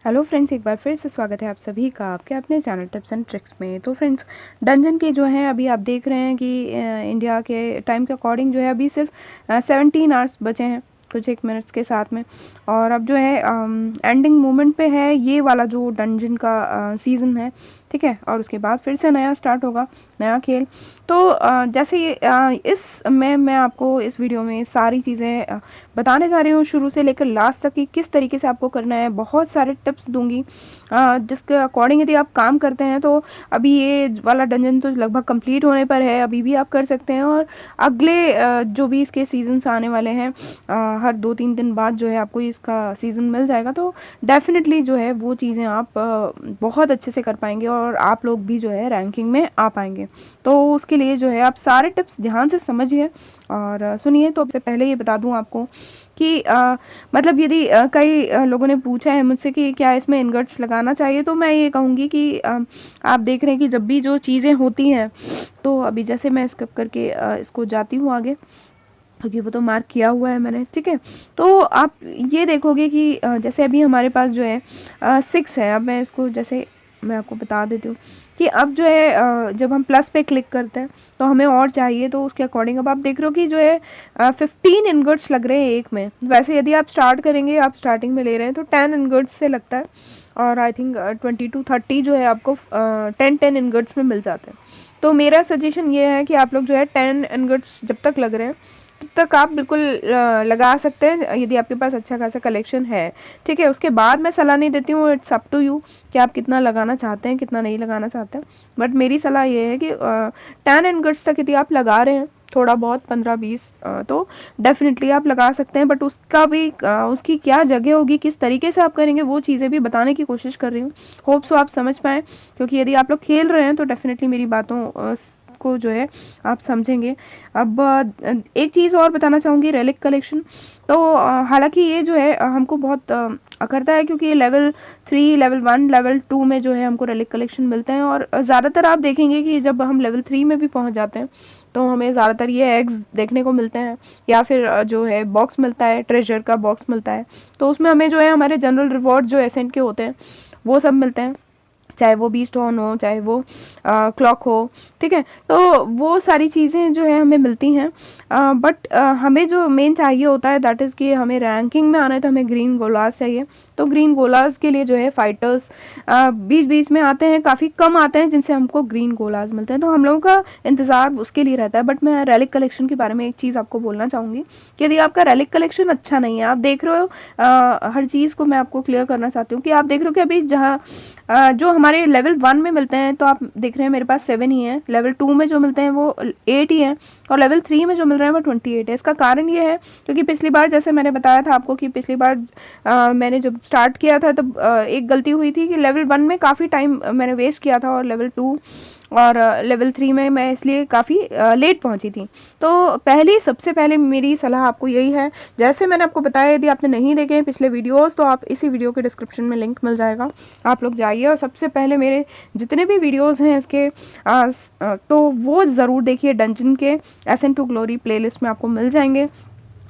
Hello friends, एक बार फिर से स्वागत है आप सभी का आपके अपने चैनल टिप्स एंड ट्रिक्स में। तो फ्रेंड्स, डंजन के जो हैं अभी आप देख रहे हैं कि इंडिया के टाइम के अकॉर्डिंग जो है अभी सिर्फ 17 आवर्स बचे हैं कुछ एक मिनट्स के साथ में। और अब जो है एंडिंग मोमेंट पे है ये वाला जो डंजन का सीज़न है, ठीक है। और उसके बाद फिर से नया स्टार्ट होगा, नया खेल। तो जैसे मैं आपको इस वीडियो में सारी चीज़ें बताने जा रही हूँ शुरू से लेकर लास्ट तक कि किस तरीके से आपको करना है। बहुत सारे टिप्स दूंगी जिसके अकॉर्डिंग यदि आप काम करते हैं तो अभी ये वाला डंजन तो लगभग कंप्लीट होने पर है, अभी भी आप कर सकते हैं। और अगले जो भी इसके सीजन्स आने वाले हैं, हर 2-3 दिन बाद जो है आपको इसका सीज़न मिल जाएगा। तो डेफिनेटली जो है वो चीज़ें आप बहुत अच्छे से कर पाएंगे और आप लोग भी जो है रैंकिंग में आ पाएंगे। तो उसके लिए जो है आप सारे टिप्स ध्यान से समझिए और सुनिए। तो सबसे पहले ये बता दूं आपको कि मतलब यदि कई लोगों ने पूछा है मुझसे कि क्या इसमें इनगट्स लगाना चाहिए, तो मैं ये कहूँगी कि आप देख रहे हैं कि जब भी जो चीज़ें होती हैं, तो अभी जैसे मैं स्किप करके इसको जाती हूँ आगे क्योंकि वो तो मार्क किया हुआ है मैंने, ठीक है। तो आप ये देखोगे कि जैसे अभी हमारे पास जो है 6 है। अब मैं इसको जैसे मैं आपको बता देती हूँ कि अब जो है जब हम प्लस पे क्लिक करते हैं तो हमें और चाहिए, तो उसके अकॉर्डिंग अब आप देख रहे हो कि जो है 15 इनगट्स लग रहे हैं एक में। वैसे यदि आप स्टार्ट करेंगे, आप स्टार्टिंग में ले रहे हैं तो 10 इनगट्स से लगता है। और आई थिंक 20 to 30 जो है आपको 10 इनगट्स में मिल जाते हैं। तो मेरा सजेशन ये है कि आप लोग जो है 10 इनगट्स जब तक लग रहे हैं तब तक आप बिल्कुल लगा सकते हैं यदि आपके पास अच्छा खासा कलेक्शन है, ठीक है। उसके बाद मैं सलाह नहीं देती हूँ, इट्स अप टू यू कि आप कितना लगाना चाहते हैं कितना नहीं लगाना चाहते हैं। बट मेरी सलाह ये है कि 10 इनगट्स तक यदि आप लगा रहे हैं थोड़ा बहुत 15-20 तो डेफिनेटली आप लगा सकते हैं। बट उसका भी उसकी क्या जगह होगी, किस तरीके से आप करेंगे, वो चीज़ें भी बताने की कोशिश कर रही हूँ। होप सो आप समझ पाएँ, क्योंकि यदि आप लोग खेल रहे हैं तो डेफिनेटली मेरी बातों को जो है आप समझेंगे। अब एक चीज़ और बताना चाहूँगी, रेलिक कलेक्शन। तो हालांकि ये जो है हमको बहुत करता है, क्योंकि ये लेवल 3, लेवल 1, लेवल 2 में जो है हमको रेलिक कलेक्शन मिलते हैं। और ज़्यादातर आप देखेंगे कि जब हम लेवल 3 में भी पहुंच जाते हैं तो हमें ज़्यादातर ये एग्स देखने को मिलते हैं, या फिर जो है बॉक्स मिलता है, ट्रेजर का बॉक्स मिलता है। तो उसमें हमें जो है हमारे जनरल रिवॉर्ड जो एसेंट के होते हैं वो सब मिलते हैं, चाहे वो बी स्टोन हो, चाहे वो क्लॉक हो, ठीक है। तो वो सारी चीज़ें जो है हमें मिलती हैं। बट हमें जो मेन चाहिए होता है दैट इज़ कि हमें रैंकिंग में आना है, तो हमें ग्रीन गोलास चाहिए। तो ग्रीन गोलास के लिए जो है फाइटर्स बीच बीच में आते हैं, काफ़ी कम आते हैं जिनसे हमको ग्रीन गोलास मिलते हैं, तो हम लोगों का इंतज़ार उसके लिए रहता है। बट मैं रैलिक कलेक्शन के बारे में एक चीज़ आपको बोलना चाहूँगी कि यदि आपका रैलिक कलेक्शन अच्छा नहीं है, आप देख रहे हो हर चीज़ को मैं आपको क्लियर करना चाहती हूँ कि आप देख रहे हो कि अभी जहाँ जो हमारे लेवल 1 में मिलते हैं, तो आप देख रहे हैं मेरे पास 7 ही है। लेवल 2 में जो मिलते हैं वो 8 ही हैं, और लेवल 3 में जो मिल रहे हैं वो 28 है। इसका कारण ये है क्योंकि पिछली बार जैसे मैंने बताया था आपको कि पिछली बार मैंने जब स्टार्ट किया था तब एक गलती हुई थी कि लेवल 1 में काफ़ी टाइम मैंने वेस्ट किया था, और लेवल 2 और लेवल 3 में मैं इसलिए काफ़ी लेट पहुंची थी। तो सबसे पहले मेरी सलाह आपको यही है, जैसे मैंने आपको बताया, यदि आपने नहीं देखे हैं पिछले वीडियोस तो आप इसी वीडियो के डिस्क्रिप्शन में लिंक मिल जाएगा, आप लोग जाइए और सबसे पहले मेरे जितने भी वीडियोस हैं इसके तो वो ज़रूर देखिए। डंजन के एसेंट टू ग्लोरी प्लेलिस्ट में आपको मिल जाएंगे।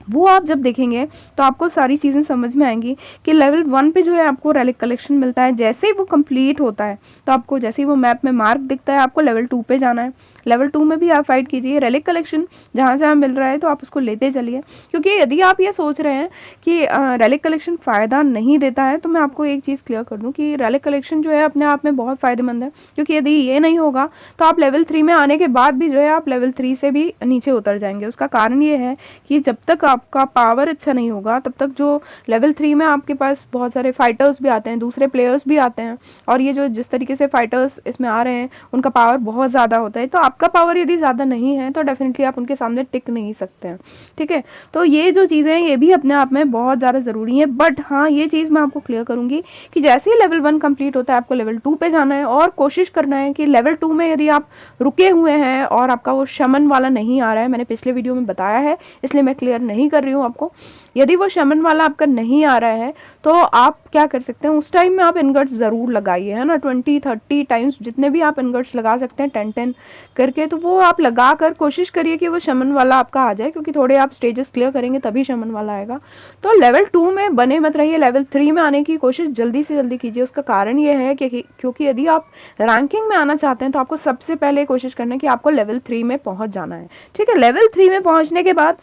वो आप जब देखेंगे तो आपको सारी चीज़ें समझ में आएंगी कि लेवल 1 पे जो है आपको रेलिक कलेक्शन मिलता है। जैसे ही वो कंप्लीट होता है तो आपको जैसे ही वो मैप में मार्क दिखता है आपको लेवल 2 पे जाना है। लेवल 2 में भी आप फाइट कीजिए, रेलिक कलेक्शन जहाँ जहाँ मिल रहा है तो आप उसको लेते चलिए। क्योंकि यदि आप ये सोच रहे हैं कि रेलिक कलेक्शन फ़ायदा नहीं देता है, तो मैं आपको एक चीज़ क्लियर कर दूँ कि रेलिक कलेक्शन जो है अपने आप में बहुत फ़ायदेमंद है। क्योंकि यदि ये नहीं होगा तो आप लेवल 3 में आने के बाद भी जो है आप लेवल 3 से भी नीचे उतर जाएंगे। उसका कारण ये है कि जब तक आपका पावर अच्छा नहीं होगा तब तक जो लेवल 3 में आपके पास बहुत सारे फाइटर्स भी आते हैं, दूसरे प्लेयर्स भी आते हैं, और ये जो जिस तरीके से फाइटर्स इसमें आ रहे हैं उनका पावर बहुत ज़्यादा होता है। तो आपका पावर यदि ज़्यादा नहीं है तो डेफिनेटली आप उनके सामने टिक नहीं सकते हैं, ठीक है। तो ये जो चीज़ें हैं ये भी अपने आप में बहुत ज़्यादा ज़रूरी है। बट हाँ, ये चीज़ मैं आपको क्लियर करूँगी कि जैसे ही लेवल 1 कंप्लीट होता है आपको लेवल 2 पे जाना है, और कोशिश करना है कि लेवल 2 में यदि आप रुके हुए हैं और आपका वो शमन वाला नहीं आ रहा है, मैंने पिछले वीडियो में बताया है इसलिए मैं क्लियर नहीं कर रही हूँ आपको, यदि वो शमन वाला आपका नहीं आ रहा है तो आप क्या कर सकते हैं, उस टाइम में आप इनगट्स ज़रूर लगाइए, है ना। 20-30 टाइम्स जितने भी आप इनगट्स लगा सकते हैं 10-10 करके, तो वो आप लगा कर कोशिश करिए कि वो शमन वाला आपका आ जाए, क्योंकि थोड़े आप स्टेजेस क्लियर करेंगे तभी शमन वाला आएगा। तो लेवल 2 में बने मत रहिए, लेवल 3 में आने की कोशिश जल्दी से जल्दी कीजिए। उसका कारण ये है कि क्योंकि यदि आप रैंकिंग में आना चाहते हैं तो आपको सबसे पहले कोशिश करना है कि आपको लेवल 3 में पहुंच जाना है, ठीक है। लेवल 3 में पहुंचने के बाद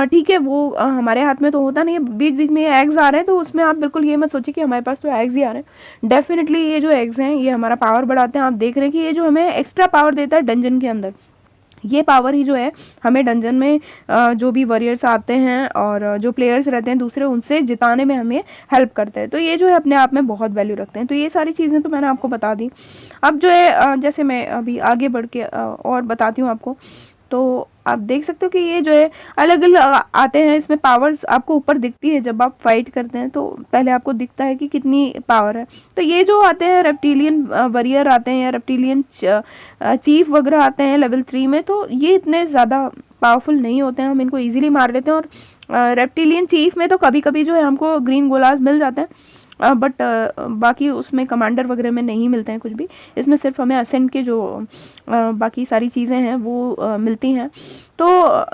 ठीक है, वो हमारे हाथ में तो होता नहीं है, बीच बीच में एग्स आ रहे हैं, तो उसमें आप बिल्कुल ये मत सोचिए कि हमारे पास तो एग्स ही आ रहे हैं। डेफिनेटली ये जो एग्स हैं ये हमारा पावर बढ़ाते हैं। आप देख रहे हैं कि ये जो हमें एक्स्ट्रा पावर देता है डंजन के अंदर, ये पावर ही जो है हमें डंजन में जो भी वॉरियर्स आते हैं और जो प्लेयर्स रहते हैं दूसरे, उनसे जिताने में हमें हेल्प करते हैं। तो ये जो है अपने आप में बहुत वैल्यू रखते हैं। तो ये सारी चीज़ें तो मैंने आपको बता दी। अब जो है जैसे मैं अभी आगे बढ़ के और बताती हूँ आपको। तो आप देख सकते हो कि ये जो है अलग अलग आते हैं, इसमें पावर्स आपको ऊपर दिखती है जब आप फाइट करते हैं, तो पहले आपको दिखता है कि कितनी पावर है। तो ये जो आते हैं रेप्टिलियन वॉरियर आते हैं या रेप्टिलियन चीफ वगैरह आते हैं लेवल 3 में, तो ये इतने ज़्यादा पावरफुल नहीं होते हैं, हम इनको ईजिली मार लेते हैं। और रेप्टिलियन चीफ में तो कभी कभी जो है हमको ग्रीन गोलास मिल जाते हैं, बट बाकी उसमें कमांडर वगैरह में नहीं मिलते हैं कुछ भी। इसमें सिर्फ हमें असेंट के जो बाकी सारी चीज़ें हैं वो मिलती हैं। तो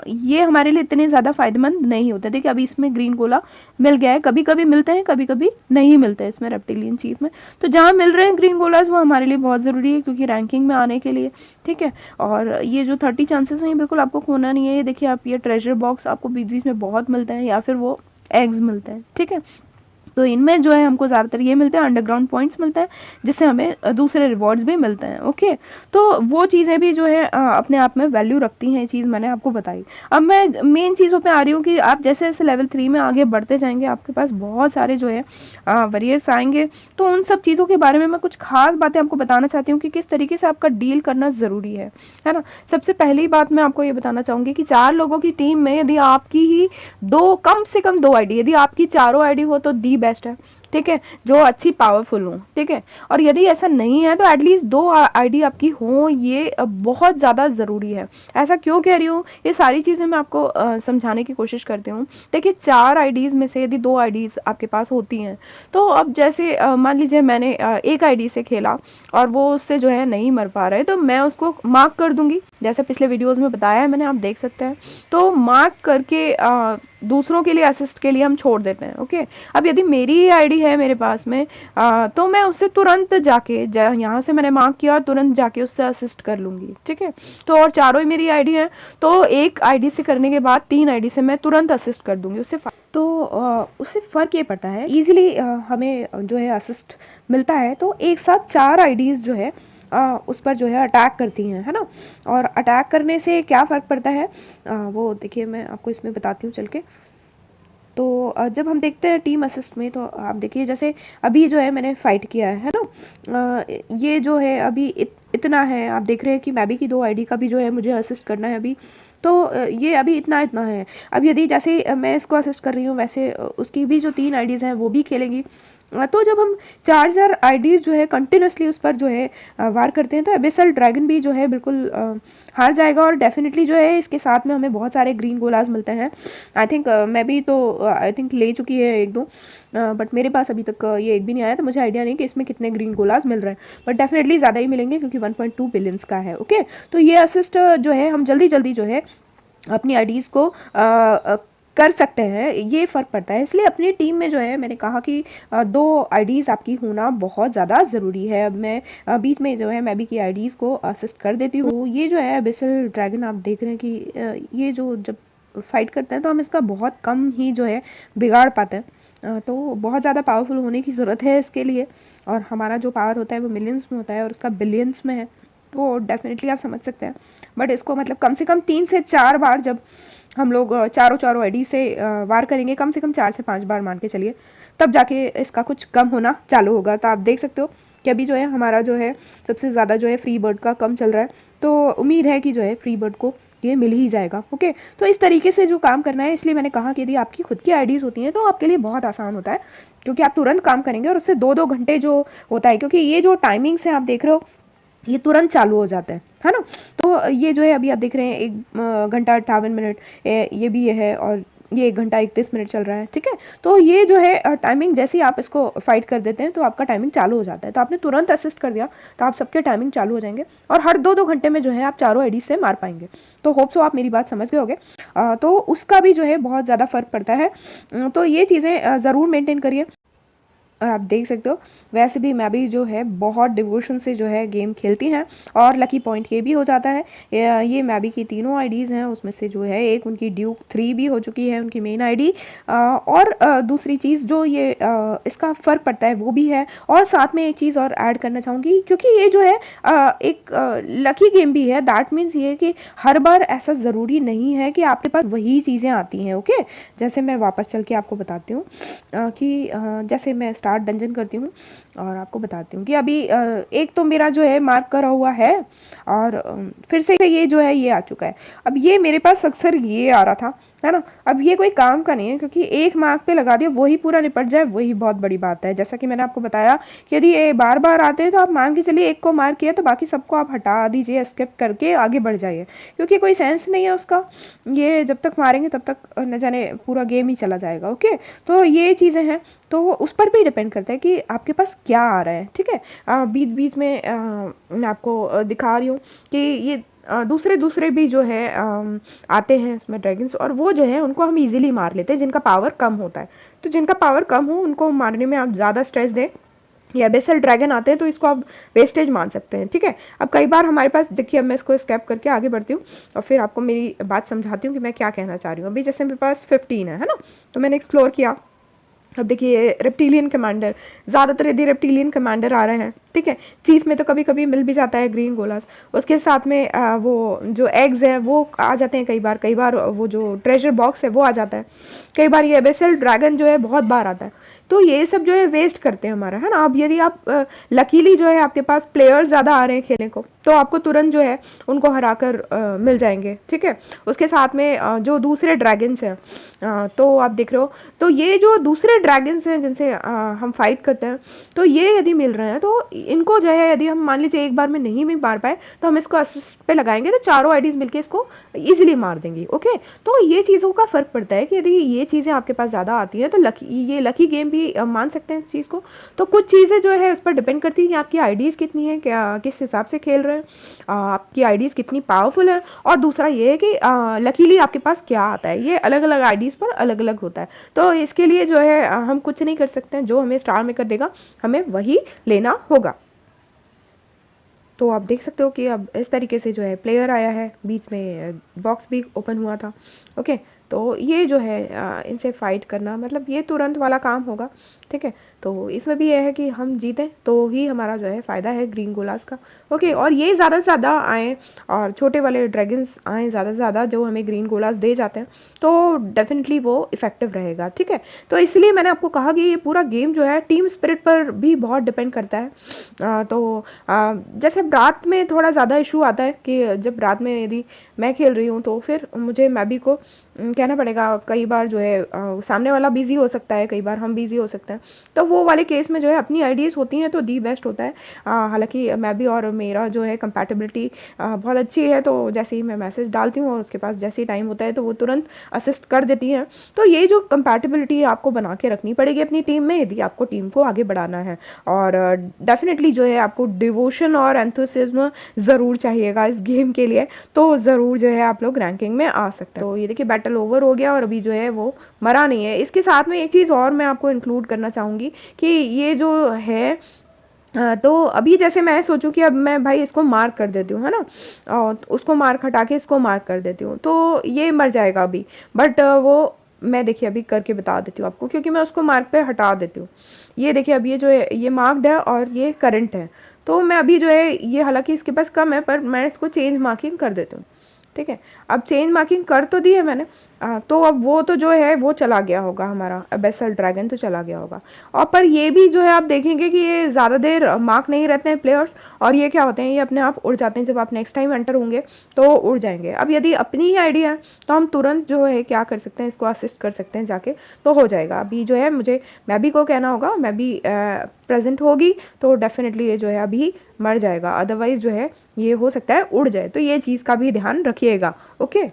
ये हमारे लिए इतने ज़्यादा फ़ायदेमंद नहीं होते। देखिए अभी इसमें ग्रीन गोला मिल गया है, कभी कभी मिलते हैं कभी कभी नहीं मिलते हैं इसमें रेप्टिलियन चीफ में। तो जहाँ मिल रहे हैं ग्रीन गोलास वो हमारे लिए बहुत ज़रूरी है, क्योंकि रैंकिंग में आने के लिए, ठीक है। और ये जो 30 चांसेस हैं ये बिल्कुल आपको खोना नहीं है। ये देखिए आप, ये ट्रेजर बॉक्स आपको बीच बीच में बहुत मिलते हैं, या फिर वो एग्स मिलते हैं, ठीक है। तो इनमें जो है हमको ज़्यादातर ये मिलते हैं, अंडरग्राउंड पॉइंट्स मिलते हैं, जिससे हमें दूसरे रिवॉर्ड्स भी मिलते हैं, ओके। तो वो चीज़ें भी जो है अपने आप में वैल्यू रखती हैं, ये चीज़ मैंने आपको बताई। अब मैं मेन चीज़ों पे आ रही हूँ कि आप जैसे जैसे लेवल 3 में आगे बढ़ते जाएंगे आपके पास बहुत सारे जो है वॉरियर्स आएंगे। तो उन सब चीज़ों के बारे में मैं कुछ खास बातें आपको बताना चाहती हूँ कि किस तरीके से आपका डील करना ज़रूरी है ना। सबसे पहली बात मैं आपको ये बताना चाहूँगी कि 4 लोगों की टीम में यदि आपकी ही कम से कम 2 आईडी, यदि आपकी चारों आईडी हो तो दी बेस्ट है, ठीक है, जो अच्छी पावरफुल हो, ठीक है। और यदि ऐसा नहीं है तो एटलीस्ट 2 आईडी आपकी हो, ये बहुत ज़्यादा ज़रूरी है। ऐसा क्यों कह रही हूँ, ये सारी चीज़ें मैं आपको समझाने की कोशिश करती हूँ। देखिए 4 आईडीज़ में से यदि 2 आईडीज़ आपके पास होती हैं, तो अब जैसे मान लीजिए मैंने एक आईडी से खेला और वो उससे जो है नहीं मर पा रहे, तो मैं उसको मार्क कर दूंगी, जैसे पिछले वीडियोज़ में बताया है मैंने, आप देख सकते हैं। तो मार्क करके दूसरों के लिए असिस्ट के लिए हम छोड़ देते हैं, ओके। अब यदि मेरी आईडी है मेरे पास में तो मैं उससे तुरंत जाके यहाँ से मैंने मार्क किया, तुरंत जाके उससे असिस्ट कर लूँगी, ठीक है। तो और चारों ही मेरी आईडी है, तो एक आईडी से करने के बाद 3 आईडी से मैं तुरंत असिस्ट कर दूँगी उससे। तो उससे फ़र्क ये पड़ता है, ईजिली हमें जो है असिस्ट मिलता है। तो एक साथ 4 आईडीज़ जो है उस पर जो है अटैक करती हैं, है ना। और अटैक करने से क्या फ़र्क पड़ता है वो देखिए मैं आपको इसमें बताती हूँ चल के। तो जब हम देखते हैं टीम असिस्ट में, तो आप देखिए जैसे अभी जो है मैंने फ़ाइट किया है ना, ये जो है अभी इतना है, आप देख रहे हैं कि मैबी की 2 आईडी का भी जो है मुझे असिस्ट करना है अभी। तो ये अभी इतना इतना है। अब यदि जैसे मैं इसको असिस्ट कर रही हूँ, वैसे उसकी भी जो 3 आईडीज़ हैं वो भी खेलेंगी। तो जब हम 4 आईडीज़ जो है कंटिन्यूसली उस पर जो है वार करते हैं, तो एबिसल ड्रैगन भी जो है बिल्कुल हार जाएगा। और डेफिनेटली जो है इसके साथ में हमें बहुत सारे ग्रीन गोलास मिलते हैं। आई थिंक मैं भी तो आई थिंक ले चुकी है 1-2, बट मेरे पास अभी तक ये एक भी नहीं आया, तो मुझे आइडिया नहीं कि इसमें कितने ग्रीन गोलास मिल रहे हैं, बट डेफिनेटली ज़्यादा ही मिलेंगे क्योंकि 1.2 बिलियंस का है, ओके। तो ये असिस्ट जो है हम जल्दी जल्दी जो है अपनी आईडीज़ को कर सकते हैं, ये फ़र्क पड़ता है। इसलिए अपनी टीम में जो है मैंने कहा कि 2 आईडीज़ आपकी होना बहुत ज़्यादा ज़रूरी है। अब मैं बीच में जो है मैं भी की आईडीज़ को असिस्ट कर देती हूँ। ये जो है एबिसल ड्रैगन आप देख रहे हैं कि ये जो जब फाइट करते हैं तो हम इसका बहुत कम ही जो है बिगाड़ पाते हैं। तो बहुत ज़्यादा पावरफुल होने की ज़रूरत है इसके लिए, और हमारा जो पावर होता है वो मिलियंस में होता है और उसका बिलियंस में है, तो डेफिनेटली आप समझ सकते हैं। बट इसको मतलब कम से कम 3 से 4 बार जब हम लोग चारों आईडी से वार करेंगे, कम से कम 4 से 5 बार मान के चलिए, तब जाके इसका कुछ कम होना चालू होगा। तो आप देख सकते हो कि अभी जो है हमारा जो है सबसे ज़्यादा जो है फ्री बर्ड का कम चल रहा है, तो उम्मीद है कि जो है फ्री बर्ड को ये मिल ही जाएगा, ओके। तो इस तरीके से जो काम करना है, इसलिए मैंने कहा कि यदि आपकी खुद की आईडीज़ होती हैं तो आपके लिए बहुत आसान होता है, क्योंकि आप तुरंत काम करेंगे और उससे 2-2 घंटे जो होता है, क्योंकि ये जो टाइमिंग्स हैं आप देख रहे हो ये तुरंत चालू हो जाते हैं, है ना। तो ये जो है अभी आप देख रहे हैं 1 घंटा 58 मिनट ये भी ये है, और ये 1 घंटा 31 मिनट चल रहा है, ठीक है। तो ये जो है टाइमिंग जैसे ही आप इसको फाइट कर देते हैं तो आपका टाइमिंग चालू हो जाता है। तो आपने तुरंत असिस्ट कर दिया तो आप सबके टाइमिंग चालू हो जाएंगे और हर 2-2 घंटे में जो है आप चारों आईडी से मार पाएंगे। तो होप सो आप मेरी बात समझ गए होंगे। तो उसका भी जो है बहुत ज़्यादा फ़र्क पड़ता है। तो ये चीज़ें ज़रूर मेंटेन करिए। और आप देख सकते हो वैसे भी मैं भी जो है बहुत डिवोशन से जो है गेम खेलती हैं और लकी पॉइंट ये भी हो जाता है। ये मैबी की तीनों आईडीज़ हैं, उसमें से जो है एक उनकी ड्यूक 3 भी हो चुकी है उनकी मेन आईडी। और दूसरी चीज़ जो ये इसका फ़र्क पड़ता है वो भी है। और साथ में एक चीज़ और ऐड करना चाहूँगी, क्योंकि ये जो है एक लकी गेम भी है, दैट मीन्स ये कि हर बार ऐसा ज़रूरी नहीं है कि आपके पास वही चीज़ें आती हैं। ओके, जैसे मैं वापस चल के आपको बताती हूँ कि जैसे मैं स्टार्ट डंजन करती हूँ और आपको बताती हूँ कि अभी एक तो मेरा जो है मार्क करा हुआ है और फिर से ये जो है ये आ चुका है। अब ये मेरे पास अक्सर ये आ रहा था, है ना। अब ये कोई काम का नहीं है, क्योंकि एक मार्क पे लगा दिया वही पूरा निपट जाए वही बहुत बड़ी बात है। जैसा कि मैंने आपको बताया कि यदि ये बार बार आते हैं तो आप मान के चलिए एक को मार्क किया तो बाकी सबको आप हटा दीजिए, स्किप करके आगे बढ़ जाइए, क्योंकि कोई सेंस नहीं है उसका। ये जब तक मारेंगे तब तक न जाने पूरा गेम ही चला जाएगा। ओके, तो ये चीज़ें हैं, तो उस पर भी डिपेंड करता है कि आपके पास क्या आ रहा है, ठीक है। बीच बीच में मैं आपको दिखा रही हूँ कि ये दूसरे भी जो है आते हैं इसमें ड्रैगन्स, और वो जो है उनको हम इजीली मार लेते हैं जिनका पावर कम होता है। तो जिनका पावर कम हो उनको मारने में आप ज़्यादा स्ट्रेस दें। या बेसल ड्रैगन आते हैं तो इसको आप वेस्टेज मान सकते हैं, ठीक है। अब कई बार हमारे पास देखिए, अब मैं इसको स्कैप करके आगे बढ़ती हूँ और फिर आपको मेरी बात समझाती हूँ कि मैं क्या कहना चाह रही हूँ। अभी जैसे मेरे पास 15 है ना, तो मैंने एक्सप्लोर किया। अब देखिए रेप्टिलियन कमांडर, ज़्यादातर यदि रेप्टिलियन कमांडर आ रहे हैं, ठीक है। चीफ में तो कभी कभी मिल भी जाता है ग्रीन गोलास, उसके साथ में वो जो एग्स हैं वो आ जाते हैं कई बार वो जो ट्रेजर बॉक्स है वो आ जाता है कई बार। ये एबेसल ड्रैगन जो है बहुत बार आता है। तो ये सब जो है वेस्ट करते हैं हमारा, है ना। अब यदि आप लकीली जो है आपके पास प्लेयर्स ज़्यादा आ रहे हैं खेलने को, तो आपको तुरंत जो है उनको हराकर मिल जाएंगे, ठीक है। उसके साथ में जो दूसरे ड्रैगन्स हैं, तो आप देख रहे हो, तो ये जो दूसरे ड्रैगन्स हैं जिनसे हम फाइट करते हैं, तो ये यदि मिल रहे हैं तो इनको जो है यदि हम मान लीजिए एक बार में नहीं भी मार पाए तो हम इसको असिस्ट पे लगाएंगे तो चारों आईडीज मिलके इसको इजीली मार देंगी। ओके, तो ये चीज़ों का फ़र्क पड़ता है कि यदि ये चीज़ें आपके पास ज़्यादा आती हैं तो ये लकी गेम भी मान सकते हैं इस चीज़ को। तो कुछ चीज़ें जो है उस पर डिपेंड करती है कि आपकी आईडीज़ कितनी है, क्या किस हिसाब से खेल रहे हैं, आपकी आईडीज़ कितनी पावरफुल है। और दूसरा ये है कि लकीली आपके पास क्या आता है, ये अलग अलग आईडीज़ पर अलग अलग होता है। तो इसके लिए जो है हम कुछ नहीं कर सकते हैं, जो हमें स्टार मेकर देगा हमें वही लेना होगा। तो आप देख सकते हो कि अब इस तरीके से जो है प्लेयर आया है, बीच में बॉक्स भी ओपन हुआ था। ओके, तो ये जो है इनसे फाइट करना मतलब ये तुरंत वाला काम होगा, ठीक है। तो इसमें भी यह है कि हम जीतें तो ही हमारा जो है फ़ायदा है ग्रीन गोलास का। ओके, और ये ज़्यादा से ज़्यादा आएँ और छोटे वाले ड्रैगन्स आएँ ज़्यादा से ज़्यादा जो हमें ग्रीन गोलास दे जाते हैं, तो डेफिनेटली वो इफ़ेक्टिव रहेगा, ठीक है। तो इसलिए मैंने आपको कहा कि ये पूरा गेम जो है टीम स्पिरिट पर भी बहुत डिपेंड करता है। जैसे रात में थोड़ा ज़्यादा इशू आता है कि जब रात में यदि मैं खेल रही हूँ तो फिर मुझे मैबी को कहना पड़ेगा, कई बार जो है सामने वाला बिजी हो सकता है, कई बार हम बिजी हो सकते हैं। तो वो वाले केस में जो है अपनी आईडीज़ होती हैं तो दी बेस्ट होता है। हालांकि मैं भी और मेरा जो है कंपैटिबिलिटी बहुत अच्छी है, तो जैसे ही मैं मैसेज डालती हूँ और उसके पास जैसे ही टाइम होता है तो वो तुरंत असिस्ट कर देती हैं। तो ये जो कंपैटिबिलिटी आपको बना के रखनी पड़ेगी अपनी टीम में यदि आपको टीम को आगे बढ़ाना है। और डेफिनेटली जो है आपको डिवोशन और एंथुसिज्म ज़रूर चाहिएगा इस गेम के लिए, तो ज़रूर जो है आप लोग रैंकिंग में आ सकते हैं। तो ये देखिए बैटल ओवर हो गया और अभी जो है वो मरा नहीं है। इसके साथ में एक चीज़ और मैं आपको इंक्लूड करना चाहूँगी कि ये जो है तो अभी जैसे मैं सोचूं कि अब मैं भाई इसको मार्क कर देती हूँ, है ना, और उसको मार्क हटा के इसको मार्क कर देती हूँ तो ये मर जाएगा अभी। बट वो मैं देखिए अभी करके बता देती हूँ आपको, क्योंकि मैं उसको मार्क पे हटा देती हूँ। ये देखिए अब ये जो है ये मार्क्ड है और ये करंट है, तो मैं अभी जो है ये हालांकि इसके पास कम है पर मैं इसको चेंज मार्किंग कर देती हूँ, ठीक है। अब चेंज मार्किंग कर तो दी है मैंने, तो अब वो तो जो है वो चला गया होगा, हमारा एबेसल ड्रैगन तो चला गया होगा। और पर ये भी जो है आप देखेंगे कि ये ज़्यादा देर मार्क नहीं रहते हैं प्लेयर्स, और ये क्या होते हैं, ये अपने आप उड़ जाते हैं। जब आप नेक्स्ट टाइम एंटर होंगे तो उड़ जाएंगे। अब यदि अपनी ही आईडी है तो हम तुरंत जो है क्या कर सकते हैं, इसको असिस्ट कर सकते हैं जाके, तो हो जाएगा। अभी जो है मुझे मैबी को कहना होगा, मैबी प्रेजेंट होगी तो डेफिनेटली ये जो है अभी मर जाएगा, अदरवाइज जो है ये हो सकता है उड़ जाए। तो ये चीज़ का भी ध्यान रखिएगा। ओके,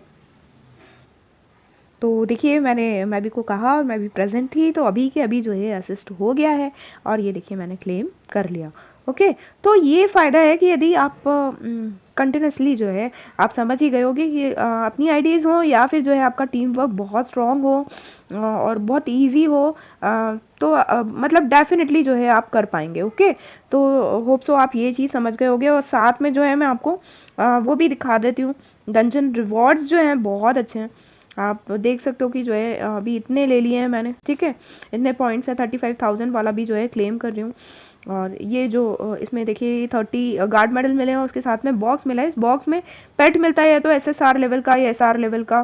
तो देखिए मैं भी को कहा और मैं भी प्रेजेंट थी, तो अभी के अभी जो है असिस्ट हो गया है और ये देखिए मैंने क्लेम कर लिया। ओके, तो ये फ़ायदा है कि यदि आप कंटिन्यूसली जो है आप समझ ही गए होगे कि अपनी आइडियाज़ हो या फिर जो है आपका टीम वर्क बहुत स्ट्रॉन्ग हो और बहुत इजी हो, तो मतलब डेफिनेटली जो है आप कर पाएंगे। ओके, तो होप सो आप ये चीज़ समझ गए होगे। और साथ में जो है मैं आपको वो भी दिखा देती हूँ, डंजन रिवॉर्ड्स जो हैं बहुत अच्छे हैं। आप देख सकते हो कि जो है अभी इतने ले लिए हैं मैंने, ठीक है, इतने पॉइंट्स है, 35,000 वाला भी जो है क्लेम कर रही हूँ। और ये जो इसमें देखिए 30 गार्ड मेडल मिले हैं, उसके साथ में बॉक्स मिला है। इस बॉक्स में पेट मिलता है, या तो SSR लेवल का या SR लेवल का,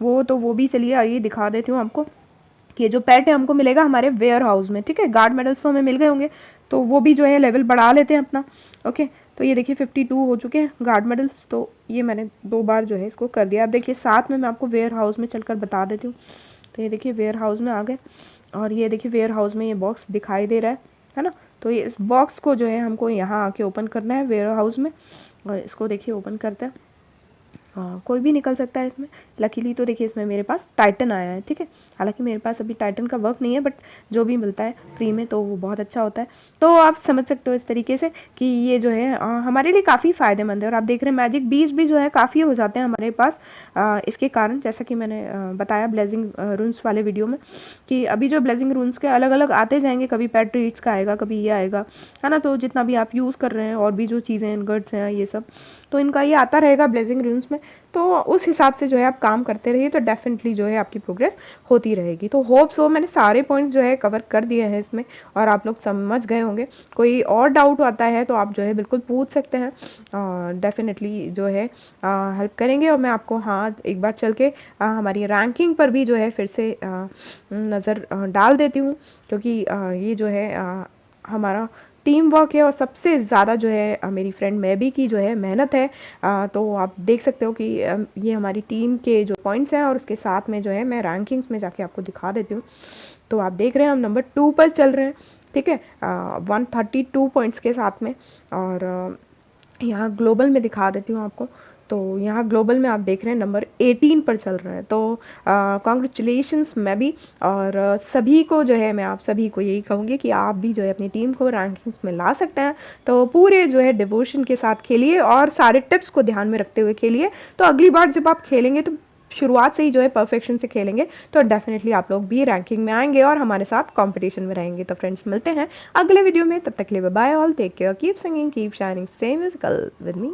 वो भी चलिए आइए दिखा देती हूँ आपको। ये जो पेट है हमको मिलेगा हमारे वेयर हाउस में, ठीक है। गार्ड मेडल्स तो हमें मिल गए होंगे, तो वो भी जो है लेवल बढ़ा लेते हैं अपना। ओके, तो ये देखिए 52 हो चुके हैं गार्ड मेडल्स, तो ये मैंने 2 बार जो है इसको कर दिया। अब देखिए साथ में मैं आपको वेयर हाउस में चलकर बता देती हूँ। तो ये देखिए वेयर हाउस में आ गए और ये देखिए वेयर हाउस में ये बॉक्स दिखाई दे रहा है ना। तो ये इस बॉक्स को जो है हमको यहाँ आके ओपन करना है वेयर हाउस में, और इसको देखिए ओपन करते हैं। कोई भी निकल सकता है इसमें। लकीली तो देखिए इसमें मेरे पास टाइटन आया है, ठीक है। हालांकि मेरे पास अभी टाइटन का वर्क नहीं है, बट जो भी मिलता है फ्री में तो वो बहुत अच्छा होता है। तो आप समझ सकते हो इस तरीके से कि ये जो है हमारे लिए काफ़ी फ़ायदेमंद है। और आप देख रहे हैं मैजिक बीज भी जो है काफ़ी हो जाते हैं हमारे पास इसके कारण, जैसा कि मैंने बताया ब्लेजिंग रून्स वाले वीडियो में, कि अभी जो ब्लेजिंग रून्स के अलग अलग आते जाएंगे, कभी पेट ट्रीट्स का आएगा, कभी ये आएगा, है ना। तो जितना भी आप यूज़ कर रहे हैं और भी जो चीज़ें इनगट्स हैं ये सब, तो इनका ये आता रहेगा ब्लेजिंग रून्स में। तो उस हिसाब से जो है आप काम करते रहिए, तो डेफिनेटली जो है आपकी प्रोग्रेस होती रहेगी। तो होप सो मैंने सारे पॉइंट्स जो है कवर कर दिए हैं इसमें, और आप लोग समझ गए होंगे। कोई और डाउट आता है तो आप जो है बिल्कुल पूछ सकते हैं, डेफिनेटली जो है हेल्प करेंगे। और मैं आपको हाँ एक बार चल के हमारी रैंकिंग पर भी जो है फिर से नज़र डाल देती हूँ, क्योंकि ये जो है हमारा टीम वर्क है, और सबसे ज़्यादा जो है मेरी फ्रेंड मैबी की जो है मेहनत है। तो आप देख सकते हो कि ये हमारी टीम के जो पॉइंट्स हैं, और उसके साथ में जो है मैं रैंकिंग्स में जाके आपको दिखा देती हूँ। तो आप देख रहे हैं हम नंबर 2 पर चल रहे हैं, ठीक है, 132 पॉइंट्स के साथ में। और यहाँ ग्लोबल में दिखा देती हूँ आपको। तो यहाँ ग्लोबल में आप देख रहे हैं नंबर 18 पर चल रहा है। तो कॉन्ग्रेचुलेशंस मैं भी, और सभी को जो है मैं आप सभी को यही कहूँगी कि आप भी जो है अपनी टीम को रैंकिंग्स में ला सकते हैं। तो पूरे जो है डिवोशन के साथ खेलिए और सारे टिप्स को ध्यान में रखते हुए खेलिए। तो अगली बार जब आप खेलेंगे तो शुरुआत से ही जो है परफेक्शन से खेलेंगे, तो डेफिनेटली आप लोग भी रैंकिंग में आएंगे और हमारे साथ कंपटीशन में रहेंगे। तो फ्रेंड्स मिलते हैं अगले वीडियो में, तब तक के लिए bye all, take care, keep singing, keep shining, stay musical with me.